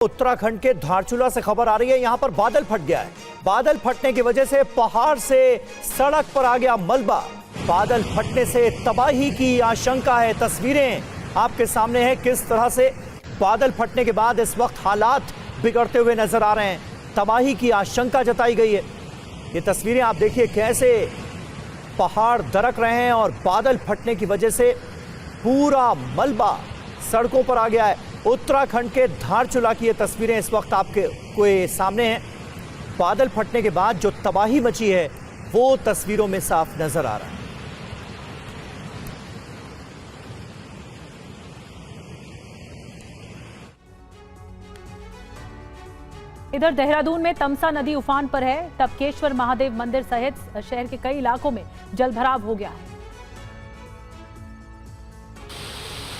उत्तराखंड के धारचूला से खबर आ रही है। यहां पर बादल फट गया है। बादल फटने की वजह से पहाड़ से सड़क पर आ गया मलबा। बादल फटने से तबाही की आशंका है। तस्वीरें आपके सामने हैं किस तरह से बादल फटने के बाद इस वक्त हालात बिगड़ते हुए नजर आ रहे हैं। तबाही की आशंका जताई गई है। ये तस्वीरें आप देखिए कैसे पहाड़ दरक रहे हैं और बादल फटने की वजह से पूरा मलबा सड़कों पर आ गया है। उत्तराखंड के धारचूला की ये तस्वीरें इस वक्त आपके सामने हैं। बादल फटने के बाद जो तबाही मची है वो तस्वीरों में साफ नजर आ रहा है। इधर देहरादून में तमसा नदी उफान पर है। टपकेश्वर महादेव मंदिर सहित शहर के कई इलाकों में जलभराव हो गया है।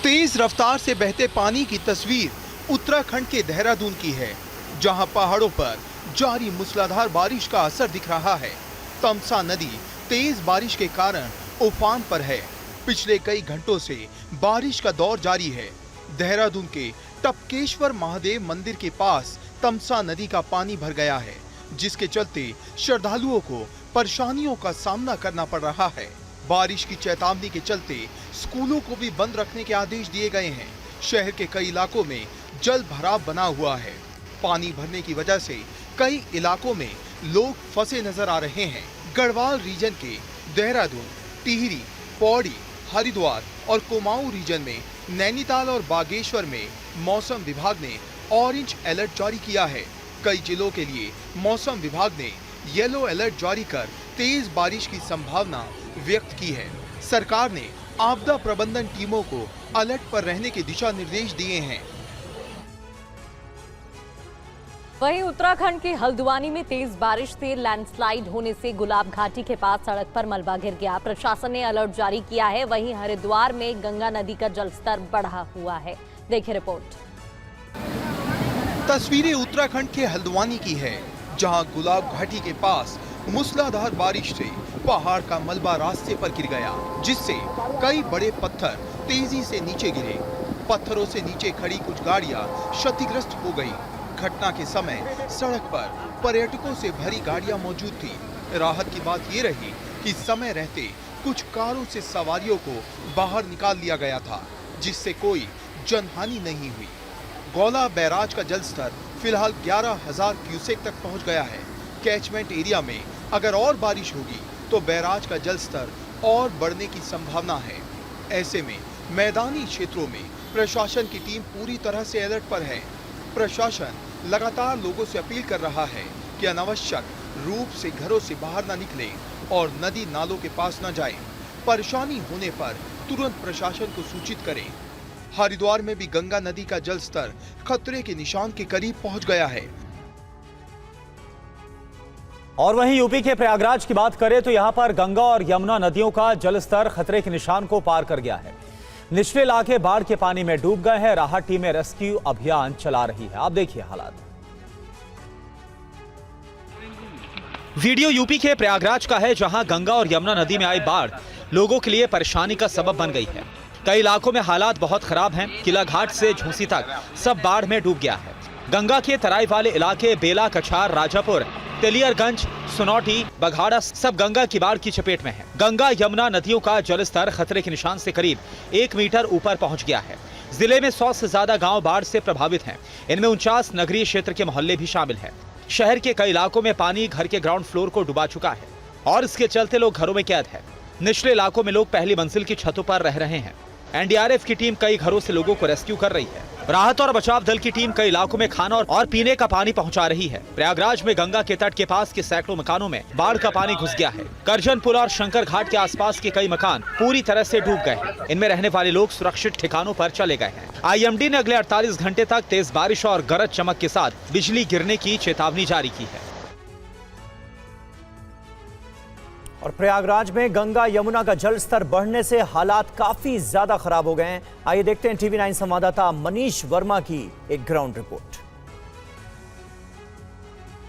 तेज रफ्तार से बहते पानी की तस्वीर उत्तराखंड के देहरादून की है, जहां पहाड़ों पर जारी मूसलाधार बारिश का असर दिख रहा है। तमसा नदी तेज बारिश के कारण उफान पर है। पिछले कई घंटों से बारिश का दौर जारी है। देहरादून के टपकेश्वर महादेव मंदिर के पास तमसा नदी का पानी भर गया है, जिसके चलते श्रद्धालुओं को परेशानियों का सामना करना पड़ रहा है। बारिश की चेतावनी के चलते स्कूलों को भी बंद रखने के आदेश दिए गए हैं। शहर के कई इलाकों में जल भराव बना हुआ है। पानी भरने की वजह से कई इलाकों में लोग फंसे नजर आ रहे हैं। गढ़वाल रीजन के देहरादून, टिहरी, पौड़ी, हरिद्वार और कुमाऊं रीजन में नैनीताल और बागेश्वर में मौसम विभाग ने ऑरेंज अलर्ट जारी किया है। कई जिलों के लिए मौसम विभाग ने येलो अलर्ट जारी कर तेज बारिश की संभावना व्यक्त की है। सरकार ने आपदा प्रबंधन टीमों को अलर्ट पर रहने के दिशा निर्देश दिए हैं। वहीं उत्तराखंड के हल्द्वानी में तेज बारिश से लैंडस्लाइड होने से गुलाब घाटी के पास सड़क पर मलबा गिर गया। प्रशासन ने अलर्ट जारी किया है। वहीं हरिद्वार में गंगा नदी का जलस्तर बढ़ा हुआ है। देखिए रिपोर्ट। तस्वीरें उत्तराखंड के हल्द्वानी की है, जहां गुलाब घाटी के पास मूसलाधार बारिश से पहाड़ का मलबा रास्ते पर गिर गया, जिससे कई बड़े पत्थर तेजी से नीचे गिरे। पत्थरों से नीचे खड़ी कुछ गाड़ियां क्षतिग्रस्त हो गई। घटना के समय सड़क पर पर्यटकों से भरी गाड़ियां मौजूद थी। राहत की बात ये रही कि समय रहते कुछ कारों से सवारियों को बाहर निकाल लिया गया था, जिससे कोई जनहानि नहीं हुई। गौला बैराज का जलस्तर फिलहाल 11,000 क्यूसेक तक पहुंच गया है। कैचमेंट एरिया में अगर और बारिश होगी तो बैराज का जलस्तर और बढ़ने की संभावना है। ऐसे में मैदानी क्षेत्रों में प्रशासन की टीम पूरी तरह से अलर्ट पर है। प्रशासन लगातार लोगों से अपील कर रहा है कि अनावश्यक रूप से घरों से बाहर न निकले और नदी नालों के पास न जाएं। परेशानी होने पर तुरंत प्रशासन को सूचित करें। हरिद्वार में भी गंगा नदी का जलस्तर खतरे के निशान के करीब पहुंच गया है। और वहीं यूपी के प्रयागराज की बात करें तो यहां पर गंगा और यमुना नदियों का जलस्तर खतरे के निशान को पार कर गया है। निचले इलाके बाढ़ के पानी में डूब गए हैं। राहत टीमें रेस्क्यू अभियान चला रही है। आप देखिए हालात। वीडियो यूपी के प्रयागराज का है, जहां गंगा और यमुना नदी में आई बाढ़ लोगों के लिए परेशानी का सबब बन गई है। कई इलाकों में हालात बहुत खराब हैं। किला घाट से झूसी तक सब बाढ़ में डूब गया है। गंगा के तराई वाले इलाके बेला, कछार, राजापुर, तेलियरगंज, सुनौटी, बघाड़ा सब गंगा की बाढ़ की चपेट में है। गंगा यमुना नदियों का जलस्तर खतरे के निशान से करीब 1 मीटर ऊपर पहुंच गया है। जिले में 100 से ज्यादा गांव बाढ़ से प्रभावित हैं। इनमें 49 नगरीय क्षेत्र के मोहल्ले भी शामिल हैं। शहर के कई इलाकों में पानी घर के ग्राउंड फ्लोर को डुबा चुका है और इसके चलते लोग घरों में कैद है। निचले इलाकों में लोग पहली मंजिल की छतों पर रह रहे हैं। एनडीआरएफ की टीम कई घरों से लोगों को रेस्क्यू कर रही है। राहत और बचाव दल की टीम कई इलाकों में खाना और पीने का पानी पहुंचा रही है। प्रयागराज में गंगा के तट के पास के सैकड़ों मकानों में बाढ़ का पानी घुस गया है। करजन पुल और शंकर घाट के आसपास के कई मकान पूरी तरह से डूब गए हैं। इनमें रहने वाले लोग सुरक्षित ठिकानों पर चले गए हैं। आईएमडी ने अगले 48 घंटे तक तेज बारिश और गरज चमक के साथ बिजली गिरने की चेतावनी जारी की है। और प्रयागराज में गंगा यमुना का जल स्तर बढ़ने से हालात काफी ज्यादा खराब हो गए हैं। आइए देखते हैं टीवी 9 संवाददाता मनीष वर्मा की एक ग्राउंड रिपोर्ट।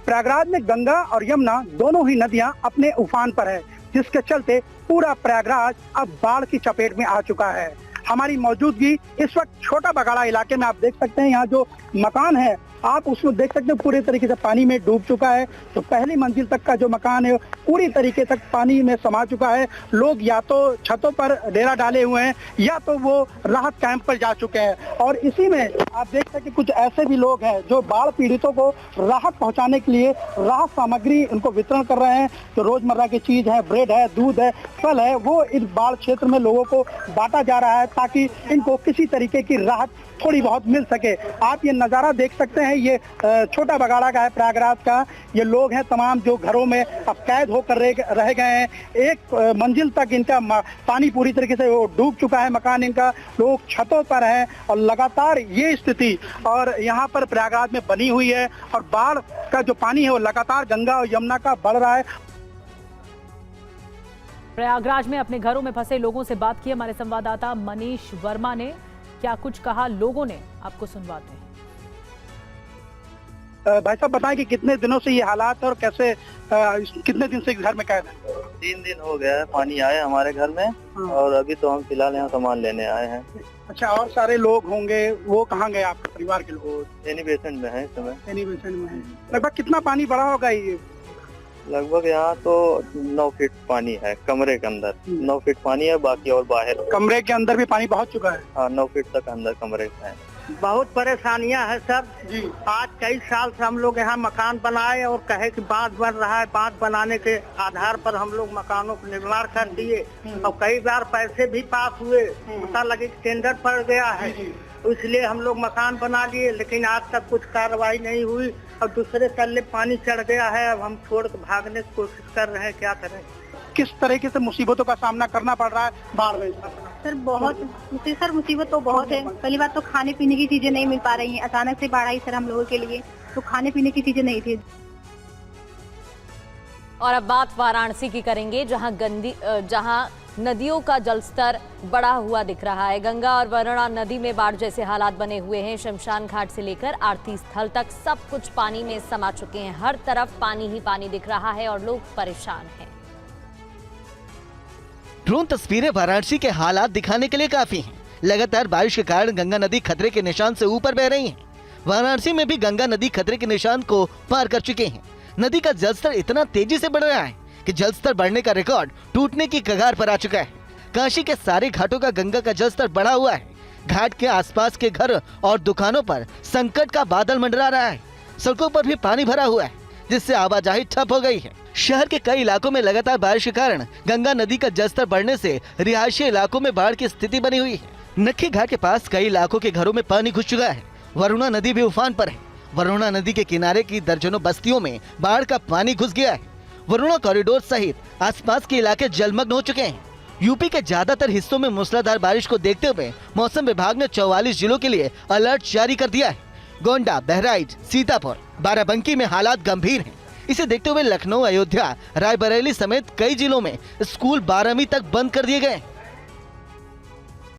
प्रयागराज में गंगा और यमुना दोनों ही नदियां अपने उफान पर है, जिसके चलते पूरा प्रयागराज अब बाढ़ की चपेट में आ चुका है। हमारी मौजूदगी इस वक्त छोटा बगाड़ा इलाके में आप देख सकते हैं। यहाँ जो मकान है आप उसमें देख सकते हो पूरे तरीके से पानी में डूब चुका है। तो पहली मंजिल तक का जो मकान है पूरी तरीके तक पानी में समा चुका है। लोग या तो छतों पर डेरा डाले हुए हैं या तो वो राहत कैंप पर जा चुके हैं। और इसी में आप देख सकते कुछ ऐसे भी लोग हैं जो बाढ़ पीड़ितों को राहत पहुंचाने के लिए राहत सामग्री उनको वितरण कर रहे हैं। जो रोजमर्रा की चीज है, ब्रेड है, दूध है, फल है, वो इस बाढ़ क्षेत्र में लोगों को बांटा जा रहा है ताकि इनको किसी तरीके की राहत थोड़ी बहुत मिल सके। आप ये नज़ारा देख सकते हैं, ये छोटा बगाड़ा का है, प्रयागराज का। ये लोग हैं तमाम जो घरों में अब कैद होकर रह गए हैं। एक मंजिल तक इनका पानी पूरी तरीके से वो डूब चुका है मकान इनका। लोग छतों पर हैं और लगातार ये स्थिति और यहाँ पर प्रयागराज में बनी हुई है। और बाढ़ का जो पानी है वो लगातार गंगा और यमुना का बढ़ रहा है। प्रयागराज में अपने घरों में फंसे लोगों से बात की हमारे संवाददाता मनीष वर्मा ने। क्या कुछ कहा लोगों ने, आपको सुनवाते हैं। भाई साहब बताएं कि कितने दिनों से ये हालात और कैसे कितने दिन से घर में कैद है? 3 दिन हो गया है, पानी आया हमारे घर में और अभी तो हम फिलहाल यहाँ सामान लेने आए हैं। अच्छा, और सारे लोग होंगे, वो कहाँ गए आपके परिवार के लोग? एनी बेसन में है इस समय। एनी बेसन में है। लगभग कितना पानी बढ़ा होगा ये? लगभग यहाँ तो 9 फीट पानी है कमरे के अंदर। 9 फीट पानी है, बाकी और बाहर। कमरे के अंदर भी पानी पहुँच चुका है? हाँ, 9 फीट तक अंदर कमरे है। बहुत परेशानियां हैं सर जी। आज कई साल से हम लोग यहाँ मकान बनाए और कहे कि बांध बन रहा है, बांध बनाने के आधार पर हम लोग मकानों का निर्माण कर दिए और कई बार पैसे भी पास हुए, पता लगे कि टेंडर पड़ गया है, इसलिए हम लोग मकान बना लिए, लेकिन आज तक कुछ कार्रवाई नहीं हुई और दूसरे तल्ले पानी चढ़ गया है। अब हम छोड़ के भागने की कोशिश कर रहे हैं, क्या करें। किस तरीके से मुसीबतों का सामना करना पड़ रहा है बाढ़ में? सर बहुत सर मुसीबत तो बहुत है। पहली बात तो खाने पीने की चीजें नहीं मिल पा रही हैं। अचानक से बाढ़ आई सर हम लोगों के लिए, तो खाने पीने की चीजें नहीं थी। और अब बात वाराणसी की करेंगे, जहां नदियों का जलस्तर बढ़ा हुआ दिख रहा है। गंगा और वरुणा नदी में बाढ़ जैसे हालात बने हुए हैं। शमशान घाट से लेकर आरती स्थल तक सब कुछ पानी में समा चुके हैं। हर तरफ पानी ही पानी दिख रहा है और लोग परेशान हैं। ड्रोन तस्वीरें वाराणसी के हालात दिखाने के लिए काफी हैं। लगातार बारिश के कारण गंगा नदी खतरे के निशान से ऊपर बह रही है। वाराणसी में भी गंगा नदी खतरे के निशान को पार कर चुके हैं। नदी का जलस्तर इतना तेजी से बढ़ रहा है कि जलस्तर बढ़ने का रिकॉर्ड टूटने की कगार पर आ चुका है। काशी के सारे घाटों का गंगा का जलस्तर बढ़ा हुआ है। घाट के आसपास के घर और दुकानों पर संकट का बादल मंडरा रहा है। सड़कों पर भी पानी भरा हुआ है, जिससे आवाजाही ठप हो गई है। शहर के कई इलाकों में लगातार बारिश के कारण गंगा नदी का जलस्तर बढ़ने से रिहायशी इलाकों में बाढ़ की स्थिति बनी हुई है। नक्की घाट के पास कई इलाकों के घरों में पानी घुस चुका है। वरुणा नदी भी उफान पर है। वरुणा नदी के किनारे की दर्जनों बस्तियों में बाढ़ का पानी घुस गया है। वरुणा कॉरिडोर सहित आसपास के इलाके जलमग्न हो चुके हैं। यूपी के ज्यादातर हिस्सों में मूसलाधार बारिश को देखते हुए मौसम विभाग ने 44 जिलों के लिए अलर्ट जारी कर दिया है। गोंडा, बहराइच, सीतापुर, बाराबंकी में हालात गंभीर हैं। इसे देखते हुए लखनऊ, अयोध्या, रायबरेली समेत कई जिलों में स्कूल 12वीं तक बंद कर दिए गए।